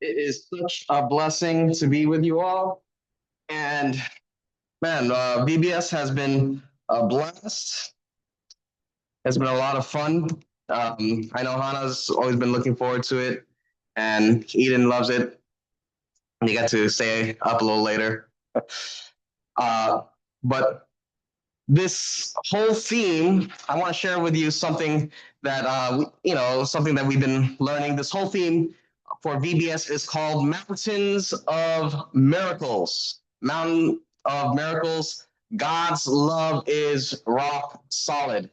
It is such a blessing to be with you all. And man, VBS has been a blast. It's been a lot of fun. I know Hannah's always been looking forward to it, and Eden loves it. You get to stay up a little later. Uh, but this whole theme, I want to share with you something that something that we've been learning. This whole theme for VBS is called Mountains of Miracles. Mountain of Miracles. God's love is rock solid,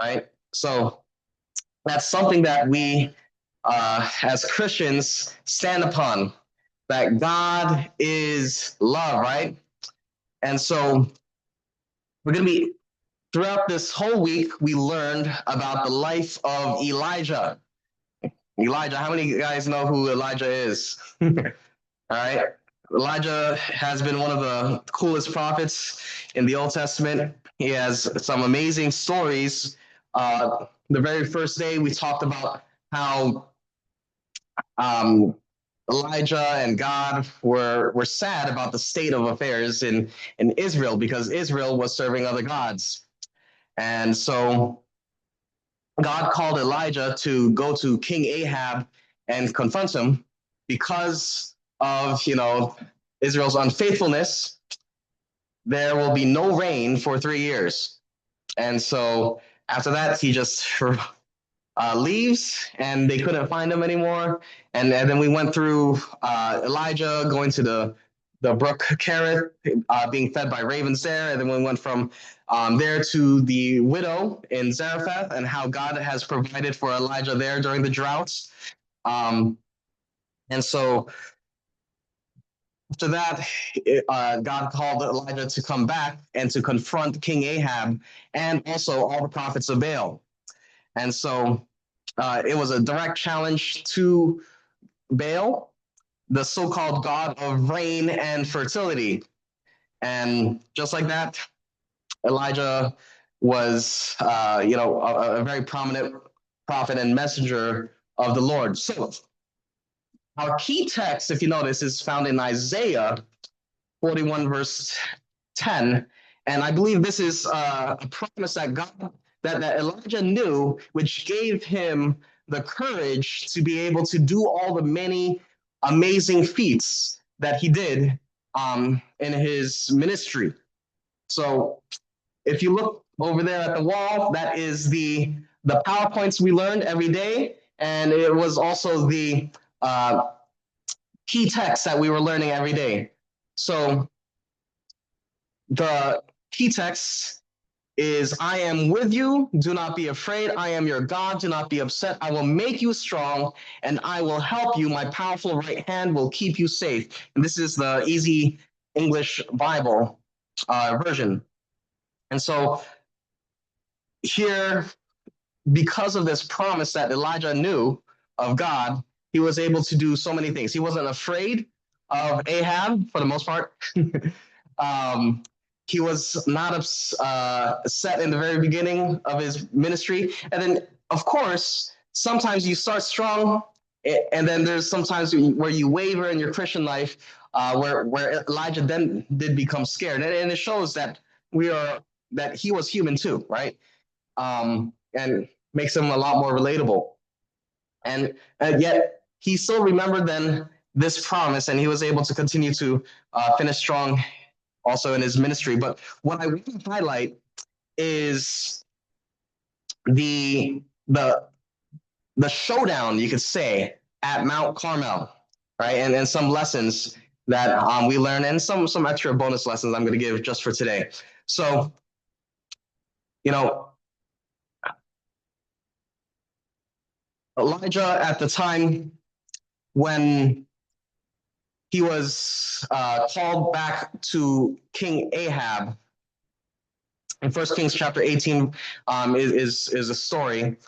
right? So that's something that we, as Christians, stand upon. That God is love, right? And so we're going to be throughout this whole week, we learned about the life of Elijah. Elijah, how many guys know who Elijah is? All right. Elijah has been one of the coolest prophets in the Old Testament. He has some amazing stories. The very first day, we talked about how Elijah and God were sad about the state of affairs in Israel because Israel was serving other gods. And so God called Elijah to go to King Ahab and confront him because of, Israel's unfaithfulness. There will be no rain for 3 years. And so after that, he just leaves and they couldn't find him anymore. And then we went through Elijah going to the brook Kerith, being fed by ravens there. And then we went from there to the widow in Zarephath and how God has provided for Elijah there during the droughts. And so after that, God called Elijah to come back and to confront King Ahab and also all the prophets of Baal. And so it was a direct challenge to Baal, the so-called god of rain and fertility. And just like that, Elijah was, a very prominent prophet and messenger of the Lord. So our key text, if you notice, is found in Isaiah 41, verse 10. And I believe this is a promise that that Elijah knew, which gave him the courage to be able to do all the many amazing feats that he did in his ministry. So if you look over there at the wall, that is the PowerPoints we learned every day. And it was also the key text that we were learning every day. So the key text is, I am with you, do not be afraid, I am your God, do not be upset, I will make you strong, and I will help you, my powerful right hand will keep you safe. And this is the Easy English Bible version. And so here, because of this promise that Elijah knew of God, he was able to do so many things. He wasn't afraid of Ahab for the most part. He was not upset in the very beginning of his ministry. And then, of course, sometimes you start strong, and then there's sometimes where you waver in your Christian life, where Elijah then did become scared. And it shows that that he was human too, right? And makes him a lot more relatable. And yet he still remembered then this promise, and he was able to continue to finish strong also in his ministry. But what I want to highlight is the showdown, you could say, at Mount Carmel, right? And some lessons that we learned, and some extra bonus lessons I'm going to give just for today. So, Elijah at the time when he was called back to King Ahab. In 1 Kings chapter 18 is a story.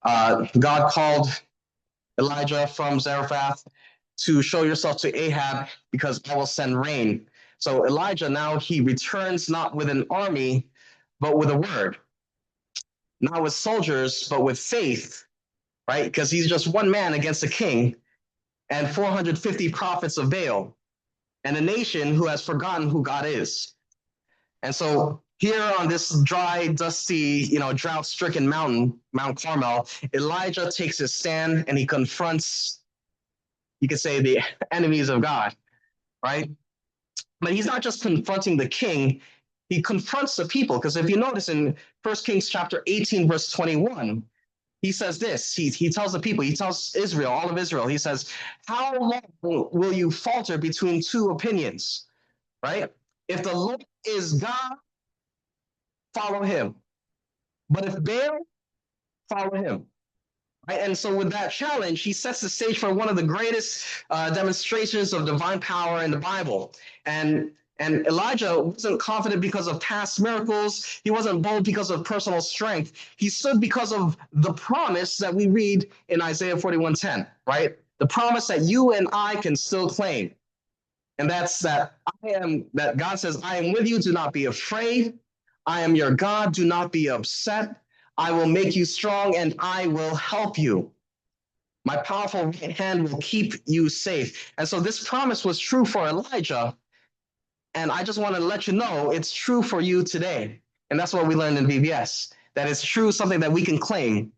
God called Elijah from Zarephath to show yourself to Ahab because I will send rain. So Elijah now he returns not with an army, but with a word. Not with soldiers, but with faith, right? Because he's just one man against a king. and 450 prophets of Baal, and a nation who has forgotten who God is. And so here on this dry, dusty, drought-stricken mountain, Mount Carmel, Elijah takes his stand and he confronts, you could say, the enemies of God, right? But he's not just confronting the king, he confronts the people. Because if you notice in 1 Kings chapter 18, verse 21, he says this. He tells the people, he tells Israel, all of Israel, he says, how long will you falter between two opinions, right? If the Lord is God, follow him. But if Baal, follow him. Right? And so with that challenge, he sets the stage for one of the greatest demonstrations of divine power in the Bible. And Elijah wasn't confident because of past miracles. He wasn't bold because of personal strength. He stood because of the promise that we read in Isaiah 41:10, right? The promise that you and I can still claim. And that's that God says, I am with you, do not be afraid. I am your God, do not be upset. I will make you strong and I will help you. My powerful right hand will keep you safe. And so this promise was true for Elijah. And I just want to let you know it's true for you today. And that's what we learned in VBS, that it's true, something that we can claim.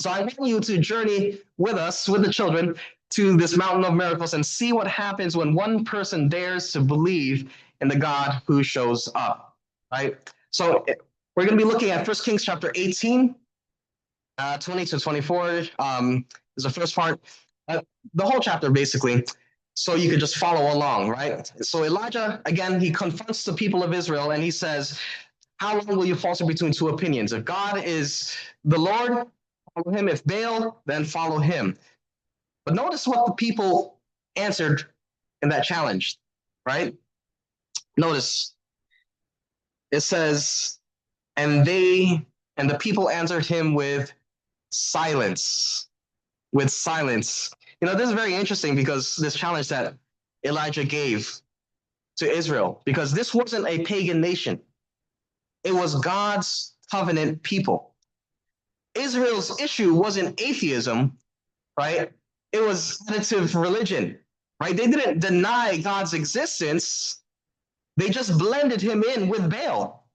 So I want you to journey with us, with the children, to this mountain of miracles and see what happens when one person dares to believe in the God who shows up, right? So we're going to be looking at 1 Kings chapter 18, 20 to 24 is the first part. The whole chapter, basically, so you could just follow along, right? So Elijah, again, he confronts the people of Israel and he says, how long will you falter between two opinions? If God is the Lord, follow him. If Baal, then follow him. But notice what the people answered in that challenge, right? Notice it says, and the people answered him with silence. With silence. This is very interesting because this challenge that Elijah gave to Israel, because this wasn't a pagan nation. It was God's covenant people. Israel's issue wasn't atheism, right? It was additive religion, right? They didn't deny God's existence. They just blended him in with Baal.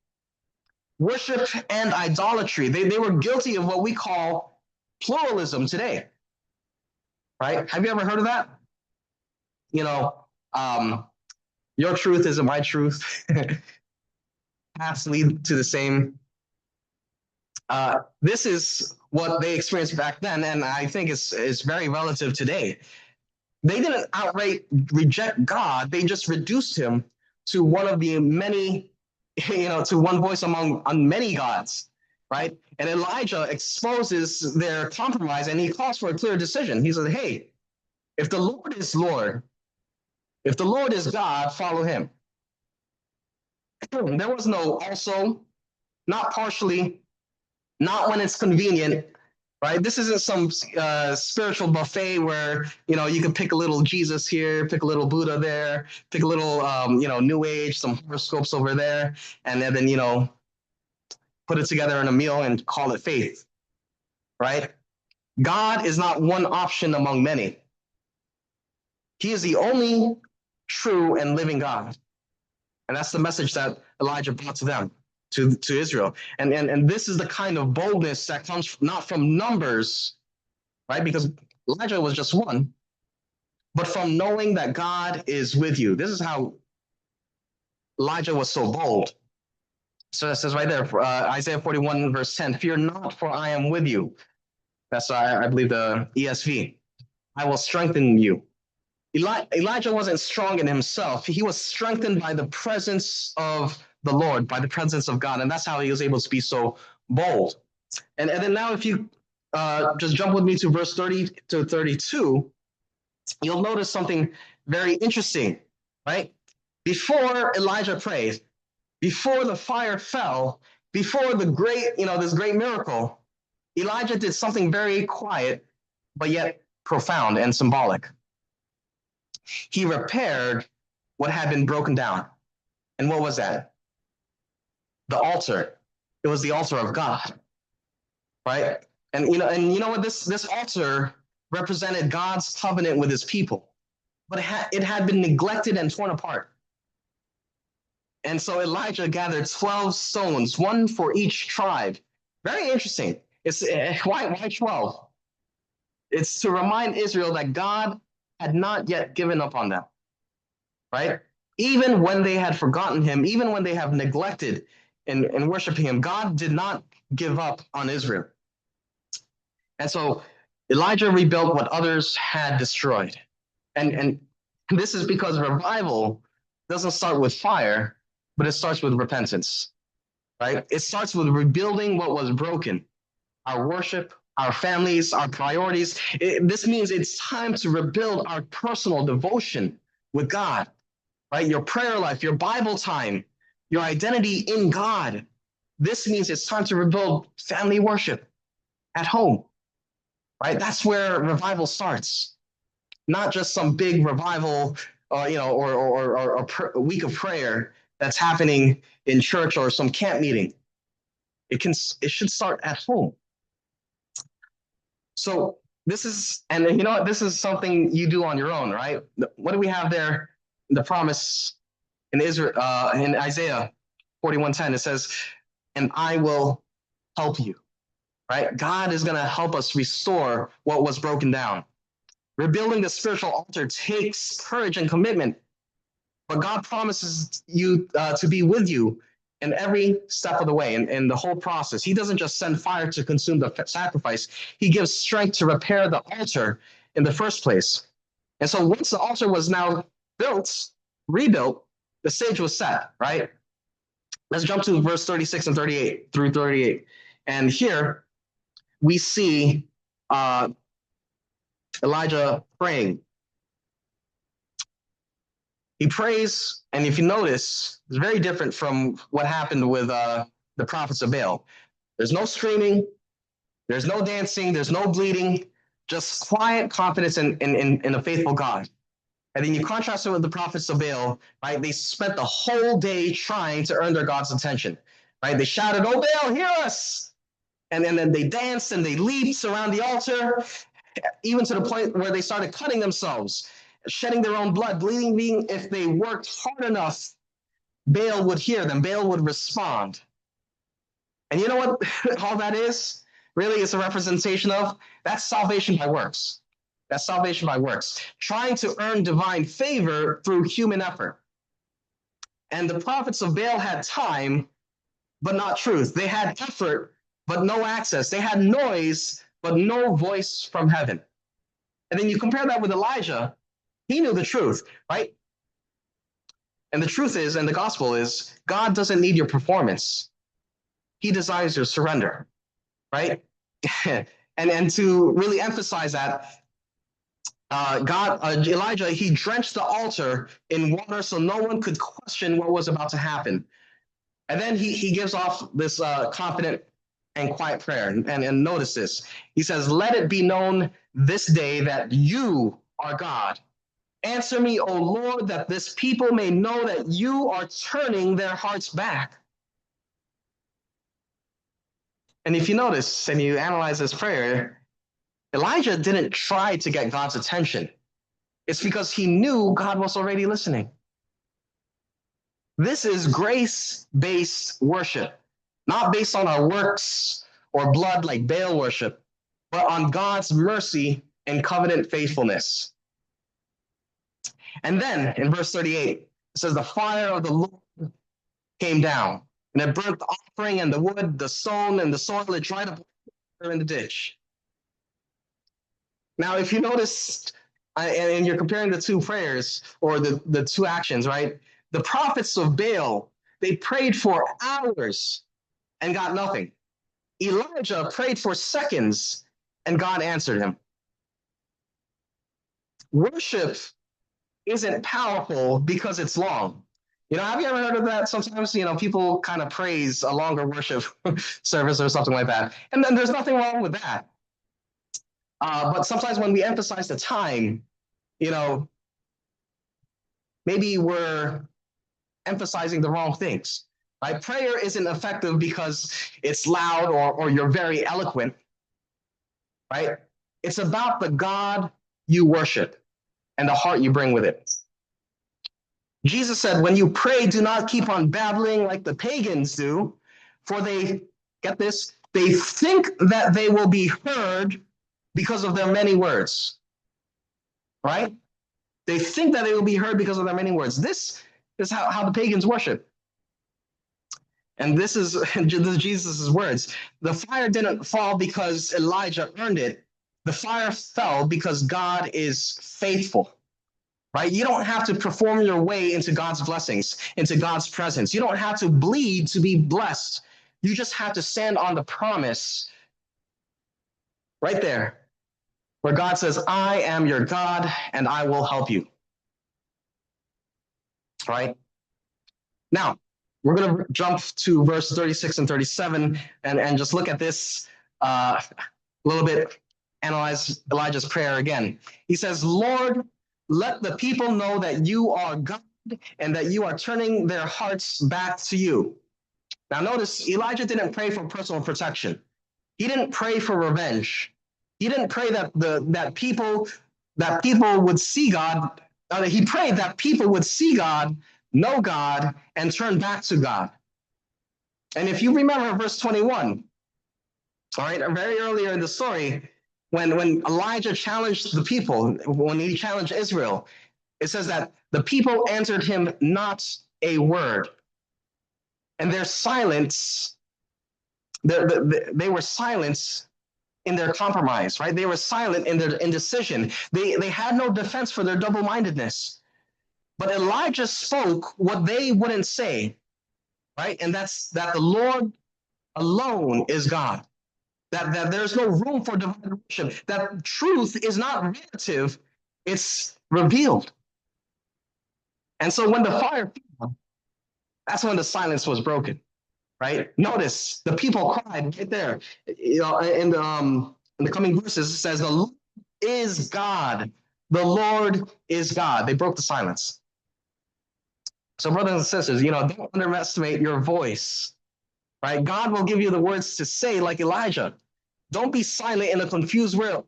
Worship and idolatry. They were guilty of what we call pluralism today, right? Have you ever heard of that? Your truth isn't my truth. Paths lead to the same. This is what they experienced back then, and I think it's very relative today. They didn't outright reject God. They just reduced him to one of the many, to one voice among many gods, right? And Elijah exposes their compromise and he calls for a clear decision. He says, hey, if the Lord is Lord, if the Lord is God, follow him. There was no also, not partially, not when it's convenient, right? This isn't some spiritual buffet where, you can pick a little Jesus here, pick a little Buddha there, pick a little, New Age, some horoscopes over there, and then, put it together in a meal and call it faith, right? God is not one option among many. He is the only true and living God. And that's the message that Elijah brought to them, to Israel. And this is the kind of boldness that comes not from numbers, right? Because Elijah was just one, but from knowing that God is with you. This is how Elijah was so bold. So it says right there, Isaiah 41, verse 10, fear not, for I am with you. That's, I believe, the ESV. I will strengthen you. Elijah wasn't strong in himself. He was strengthened by the presence of the Lord, by the presence of God. And that's how he was able to be so bold. And then now if you just jump with me to verse 30 to 32, you'll notice something very interesting, right? Before Elijah prayed, before the fire fell, before the great, this great miracle, Elijah did something very quiet, but yet profound and symbolic. He repaired what had been broken down. And what was that? The altar. It was the altar of God, right? And you know what? This altar represented God's covenant with his people, but it had been neglected and torn apart. And so Elijah gathered 12 stones, one for each tribe. Very interesting. It's why 12? It's to remind Israel that God had not yet given up on them, right? Even when they had forgotten him, even when they have neglected in worshiping him, God did not give up on Israel. And so Elijah rebuilt what others had destroyed. And this is because revival doesn't start with fire, but it starts with repentance, right? It starts with rebuilding what was broken, our worship, our families, our priorities. This means it's time to rebuild our personal devotion with God, right? Your prayer life, your Bible time, your identity in God. This means it's time to rebuild family worship at home, right? That's where revival starts. Not just some big revival, or a week of prayer that's happening in church or some camp meeting. It should start at home. So this is, and you know what, this is something you do on your own, right? What do we have there? The promise in Israel, in Isaiah 41:10, it says, "And I will help you." Right? God is going to help us restore what was broken down. Rebuilding the spiritual altar takes courage and commitment, but God promises you to be with you in every step of the way, in the whole process. He doesn't just send fire to consume the sacrifice. He gives strength to repair the altar in the first place. And so once the altar was now rebuilt, the stage was set, right? Let's jump to verse 36 and 38 through 38. And here we see Elijah praying. He prays, and if you notice, it's very different from what happened with the prophets of Baal. There's no screaming, there's no dancing, there's no bleeding, just quiet confidence in a faithful God. And then you contrast it with the prophets of Baal, right? They spent the whole day trying to earn their God's attention, right? They shouted, "Oh, Baal, hear us!" And then they danced and they leaped around the altar, even to the point where they started cutting themselves, shedding their own blood, bleeding. If they worked hard enough, Baal would hear them, Baal would respond. And you know what all that is? Really, it's a representation of that's salvation by works. That's salvation by works. Trying to earn divine favor through human effort. And the prophets of Baal had time, but not truth. They had effort, but no access. They had noise, but no voice from heaven. And then you compare that with Elijah. He knew the truth, right? And the truth is, and the gospel is, God doesn't need your performance. He desires your surrender, right? and to really emphasize that, Elijah, he drenched the altar in water so no one could question what was about to happen. And then he gives off this confident and quiet prayer. And notice this. He says, "Let it be known this day that you are God. Answer me, O Lord, that this people may know that you are turning their hearts back." And if you notice and you analyze this prayer, Elijah didn't try to get God's attention. It's because he knew God was already listening. This is grace-based worship, not based on our works or blood like Baal worship, but on God's mercy and covenant faithfulness. And then in verse 38, it says, "The fire of the Lord came down, and it burnt the offering and the wood, the stone and the soil. It dried up in the ditch." Now, if you notice, and you're comparing the two prayers or the two actions, right? The prophets of Baal, they prayed for hours and got nothing. Elijah prayed for seconds and God answered him. Worship isn't powerful because it's long. Have you ever heard of that? Sometimes, people kind of praise a longer worship service or something like that. And then there's nothing wrong with that. But sometimes when we emphasize the time, maybe we're emphasizing the wrong things. Right? Prayer isn't effective because it's loud or you're very eloquent, right? It's about the God you worship and the heart you bring with it. Jesus said, when you pray, do not keep on babbling like the pagans do, for they, get this, they think that they will be heard because of their many words, right? They think that they will be heard because of their many words. This is how the pagans worship. And this is Jesus' words. The fire didn't fall because Elijah earned it. The fire fell because God is faithful. Right? You don't have to perform your way into God's blessings, into God's presence. You don't have to bleed to be blessed. You just have to stand on the promise right there, where God says, I am your God and I will help you. Right? Now, we're going to jump to verse 36 and 37 and just look at this a little bit, analyze Elijah's prayer again. He says, Lord, let the people know that you are God and that you are turning their hearts back to you. Now notice, Elijah didn't pray for personal protection. He didn't pray for revenge. He didn't pray that people would see God. He prayed that people would see God, know God, and turn back to God. And if you remember verse 21, all right, very earlier in the story, when Elijah challenged the people, when he challenged Israel, it says that the people answered him not a word. And their silence, they were silent in their compromise, right? They were silent in their indecision. They had no defense for their double-mindedness. But Elijah spoke what they wouldn't say, right? And that's that the Lord alone is God. That there's no room for divine worship. That truth is not relative, it's revealed. And so when the fire fell, that's when the silence was broken, right? Notice the people cried right there. You know, in the coming verses, it says, the Lord is God. The Lord is God. They broke the silence. So, brothers and sisters, don't underestimate your voice, right? God will give you the words to say, like Elijah. Don't be silent in a confused world.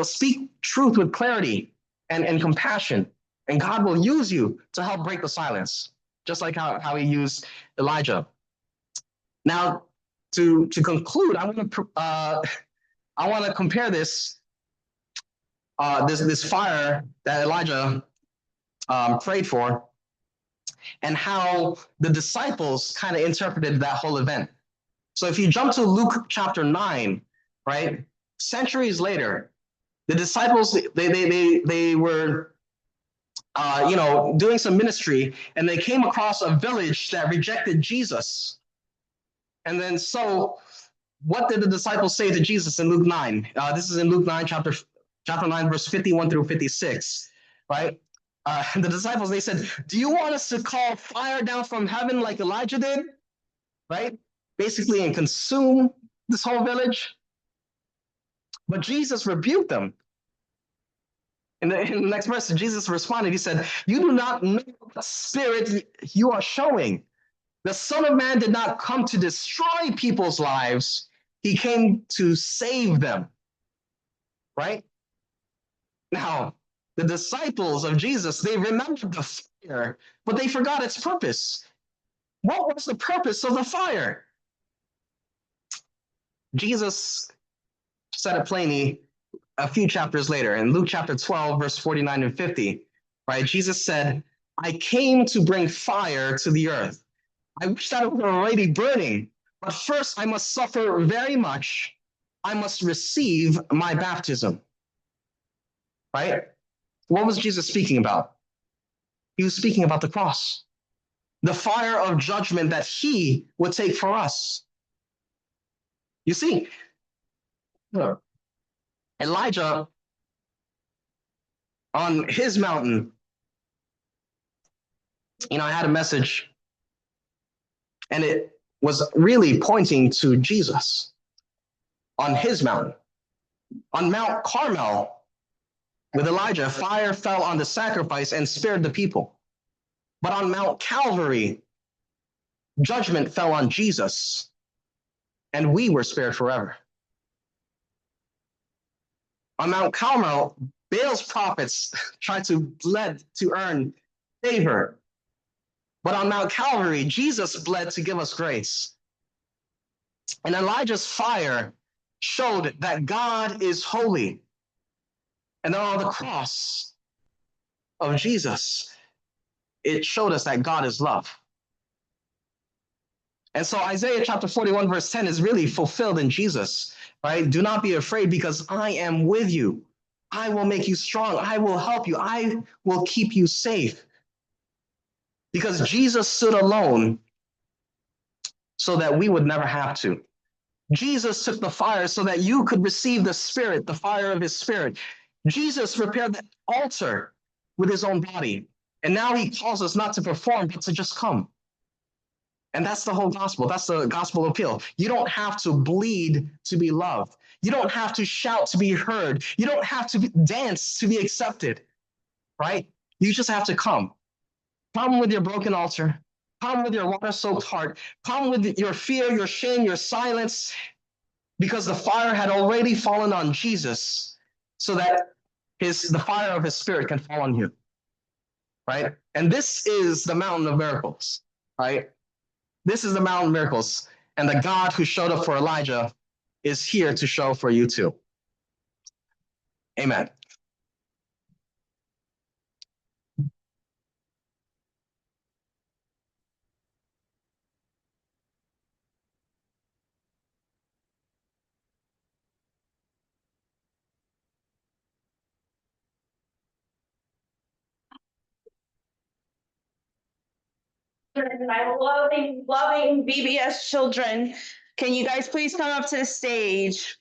Speak truth with clarity and compassion, and God will use you to help break the silence, just like how he used Elijah. Now, to conclude, I want to compare this fire that Elijah prayed for, and how the disciples kind of interpreted that whole event. So if you jump to Luke chapter 9, right, centuries later, the disciples, they were, doing some ministry, and they came across a village that rejected Jesus. And then so what did the disciples say to Jesus in Luke 9? This is in Luke 9, chapter 9, verse 51 through 56, right? The disciples, they said, do you want us to call fire down from heaven like Elijah did? Right? Basically, and consume this whole village. But Jesus rebuked them. In the next verse, Jesus responded. He said, you do not know the spirit you are showing. The Son of Man did not come to destroy people's lives. He came to save them. Right? Now, the disciples of Jesus, they remembered the fire, but they forgot its purpose. What was the purpose of the fire? Jesus said it plainly a few chapters later in Luke chapter 12, verse 49 and 50, right? Jesus said, I came to bring fire to the earth. I wish that it were already burning, but first I must suffer very much. I must receive my baptism. Right? What was Jesus speaking about? He was speaking about the cross, the fire of judgment that he would take for us. You see, Elijah on his mountain, I had a message, and it was really pointing to Jesus on his mountain. On Mount Carmel, with Elijah, fire fell on the sacrifice and spared the people. But on Mount Calvary, judgment fell on Jesus, and we were spared forever. On Mount Carmel, Baal's prophets tried to bled to earn favor. But on Mount Calvary, Jesus bled to give us grace. And Elijah's fire showed that God is holy. And then on the cross of Jesus, it showed us that God is love. And so Isaiah chapter 41, verse 10 is really fulfilled in Jesus, right? Do not be afraid because I am with you. I will make you strong. I will help you. I will keep you safe. Because Jesus stood alone so that we would never have to. Jesus took the fire so that you could receive the Spirit, the fire of his Spirit. Jesus repaired the altar with his own body. And now he calls us not to perform, but to just come. And that's the whole gospel. That's the gospel appeal. You don't have to bleed to be loved. You don't have to shout to be heard. You don't have to dance to be accepted, right? You just have to come. Come with your broken altar. Come with your water-soaked heart. Come with your fear, your shame, your silence, because the fire had already fallen on Jesus so that the fire of his Spirit can fall on you, right? And this is the mountain of miracles, right? This is the mountain of miracles. And the God who showed up for Elijah is here to show for you too. Amen. My loving BBS children, can you guys please come up to the stage?